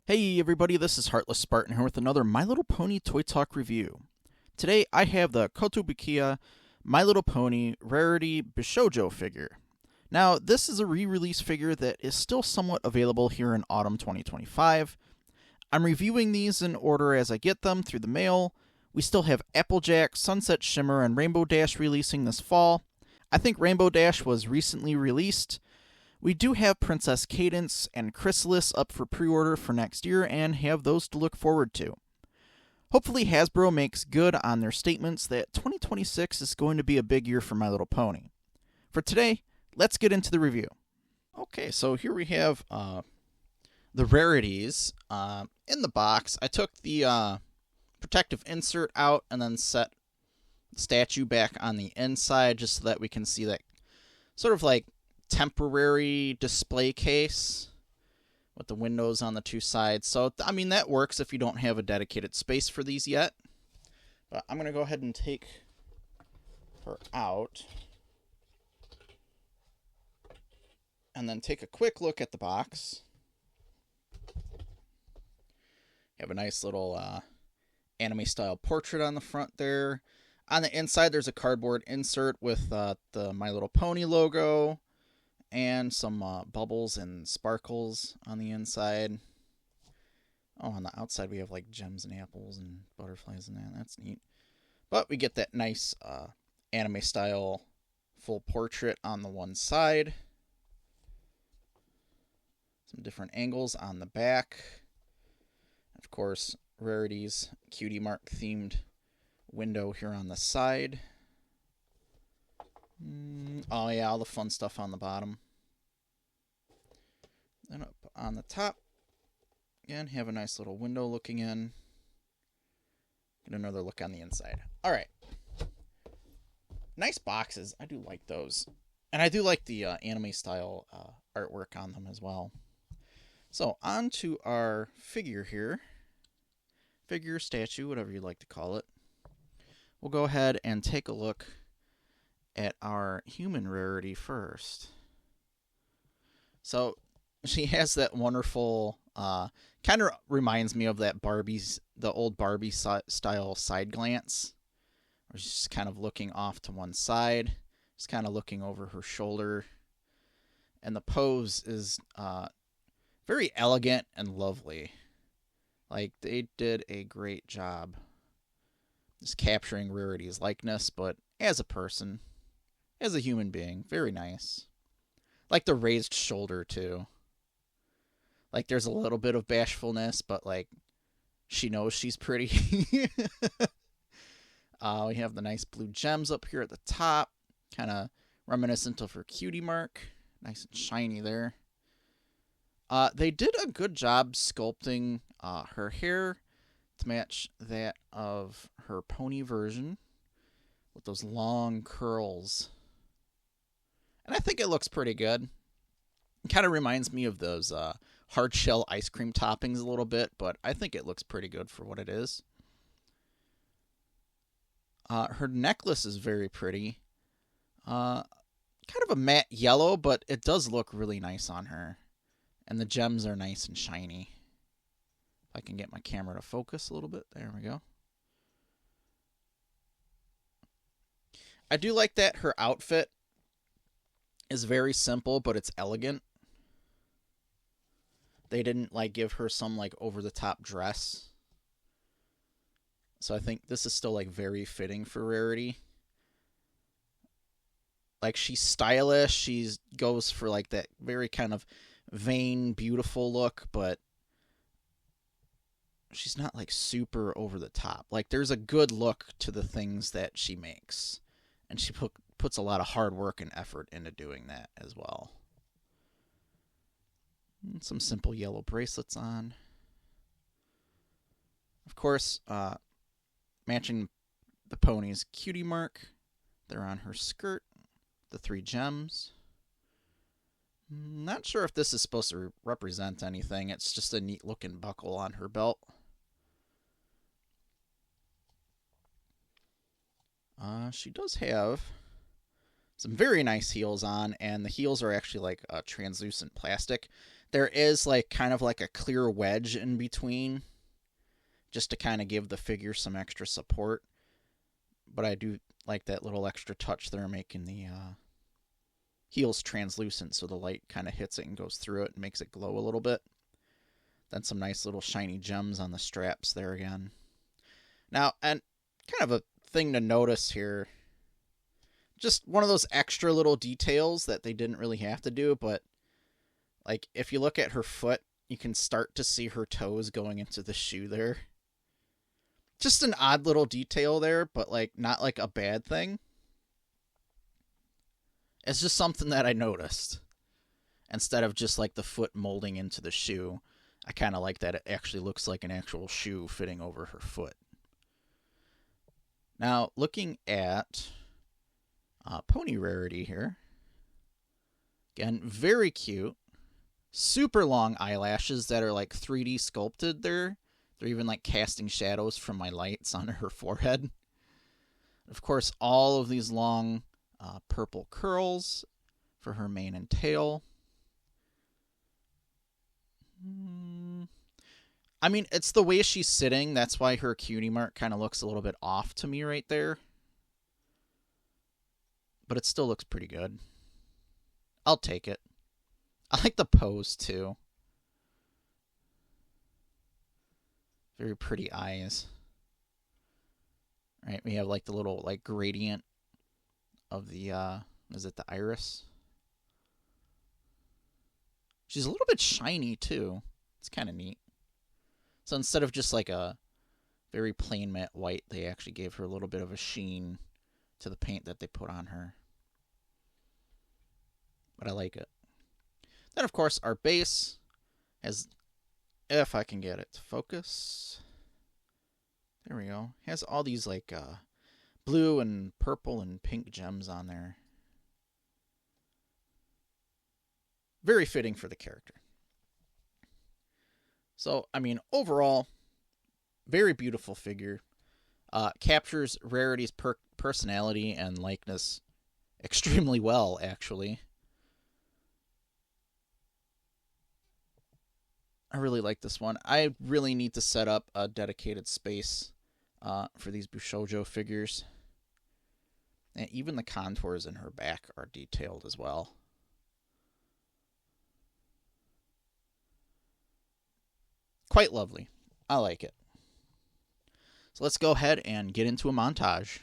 Hey everybody, this is Heartless Spartan here with another My Little Pony Toy Talk review. Today I have the Kotobukiya My Little Pony Rarity Bishoujo figure. Now, this is a re-release figure that is still somewhat available here in autumn 2025. I'm reviewing these in order as I get them through the mail. We still have Applejack, Sunset Shimmer, and Rainbow Dash releasing this fall. I think Rainbow Dash was recently released. We do have Princess Cadence and Chrysalis up for pre-order for next year and have those to look forward to. Hopefully Hasbro makes good on their statements that 2026 is going to be a big year for My Little Pony. For today, let's get into the review. Okay, so here we have the rarities in the box. I took the protective insert out and then set the statue back on the inside just so that we can see that sort of like temporary display case with the windows on the two sides. So, I mean, that works if you don't have a dedicated space for these yet. But I'm going to go ahead and take her out and then take a quick look at the box. You have a nice little anime-style portrait on the front there. On the inside, there's a cardboard insert with the My Little Pony logo and some bubbles and sparkles on the inside. Oh, on the outside we have like gems and apples and butterflies and that. That's neat. But we get that nice anime-style full portrait on the one side. Some different angles on the back. Of course, Rarity's Cutie Mark themed window here on the side. Oh yeah, all the fun stuff on the bottom. Then up on the top, again, have a nice little window looking in. Get another look on the inside. Alright. Nice boxes. I do like those. And I do like the anime style artwork on them as well. So, on to our figure here. Figure, statue, whatever you'd like to call it. We'll go ahead and take a look at our human rarity first. So she has that wonderful, kind of reminds me of that the old Barbie style side glance. Where she's just kind of looking off to one side, just kind of looking over her shoulder. And the pose is very elegant and lovely. Like, they did a great job just capturing Rarity's likeness, but as a person, as a human being, very nice. Like the raised shoulder, too. Like, there's a little bit of bashfulness, but, like, she knows she's pretty. We have the nice blue gems up here at the top. Kind of reminiscent of her cutie mark. Nice and shiny there. They did a good job sculpting her hair to match that of her pony version with those long curls. And I think it looks pretty good. It kind of reminds me of those hard shell ice cream toppings a little bit, but I think it looks pretty good for what it is. Her necklace is very pretty. Kind of a matte yellow, but it does look really nice on her. And the gems are nice and shiny. If I can get my camera to focus a little bit. There we go. I do like that her outfit is very simple, but it's elegant. They didn't like give her some like over-the-top dress. So I think this is still like very fitting for Rarity. Like, she's stylish. She goes for like that very kind of vain, beautiful look, but she's not like super over the top. Like, there's a good look to the things that she makes, and she puts a lot of hard work and effort into doing that as well. And some simple yellow bracelets on. Of course, matching the pony's cutie mark. They're on her skirt. The 3 gems. Not sure if this is supposed to represent anything. It's just a neat looking buckle on her belt. She does have some very nice heels on, and the heels are actually like a translucent plastic. There is like kind of like a clear wedge in between, just to kind of give the figure some extra support. But I do like that little extra touch there, making the heels translucent so the light kind of hits it and goes through it and makes it glow a little bit. Then some nice little shiny gems on the straps there again. Now, and kind of a thing to notice here, just one of those extra little details that they didn't really have to do, but like if you look at her foot, you can start to see her toes going into the shoe there. Just an odd little detail there, but like not like a bad thing. It's just something that I noticed. Instead of just like the foot molding into the shoe, I kind of like that it actually looks like an actual shoe fitting over her foot. Now, looking at Pony Rarity here. Again, very cute. Super long eyelashes that are like 3D sculpted there. They're even like casting shadows from my lights on her forehead. Of course, all of these long purple curls for her mane and tail. I mean, it's the way she's sitting. That's why her cutie mark kind of looks a little bit off to me right there. But it still looks pretty good. I'll take it. I like the pose, too. Very pretty eyes. Right, we have like the little like gradient of the, is it the iris? She's a little bit shiny, too. It's kind of neat. So instead of just like a very plain matte white, they actually gave her a little bit of a sheen to the paint that they put on her. But I like it. Then, of course, our base has, if I can get it to focus, there we go, has all these like blue and purple and pink gems on there. Very fitting for the character. So, I mean, overall, very beautiful figure. Captures Rarity's personality and likeness extremely well, actually. I really like this one. I really need to set up a dedicated space for these Bishoujo figures. And even the contours in her back are detailed as well. Quite lovely. I like it. So let's go ahead and get into a montage.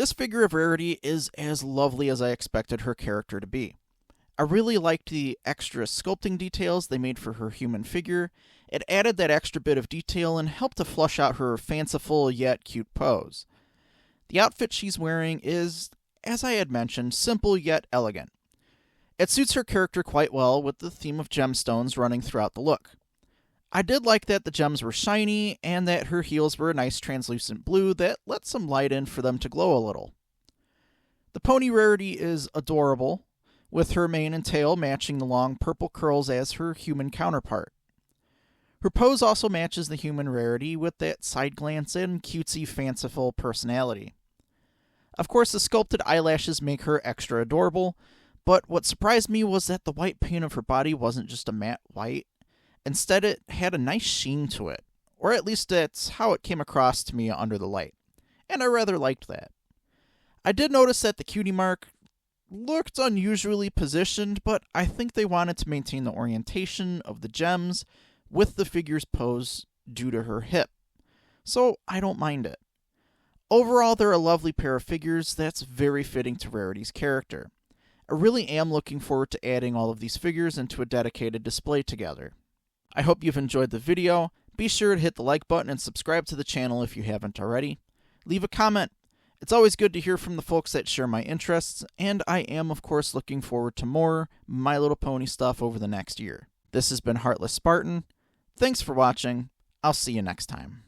This figure of Rarity is as lovely as I expected her character to be. I really liked the extra sculpting details they made for her human figure. It added that extra bit of detail and helped to flush out her fanciful yet cute pose. The outfit she's wearing is, as I had mentioned, simple yet elegant. It suits her character quite well with the theme of gemstones running throughout the look. I did like that the gems were shiny and that her heels were a nice translucent blue that let some light in for them to glow a little. The pony Rarity is adorable, with her mane and tail matching the long purple curls as her human counterpart. Her pose also matches the human Rarity with that side glance and cutesy fanciful personality. Of course, the sculpted eyelashes make her extra adorable, but what surprised me was that the white paint of her body wasn't just a matte white. Instead, it had a nice sheen to it, or at least that's how it came across to me under the light, and I rather liked that. I did notice that the cutie mark looked unusually positioned, but I think they wanted to maintain the orientation of the gems with the figure's pose due to her hip, so I don't mind it. Overall, they're a lovely pair of figures that's very fitting to Rarity's character. I really am looking forward to adding all of these figures into a dedicated display together. I hope you've enjoyed the video. Be sure to hit the like button and subscribe to the channel if you haven't already. Leave a comment. It's always good to hear from the folks that share my interests, and I am, of course, looking forward to more My Little Pony stuff over the next year. This has been Heartless Spartan. Thanks for watching. I'll see you next time.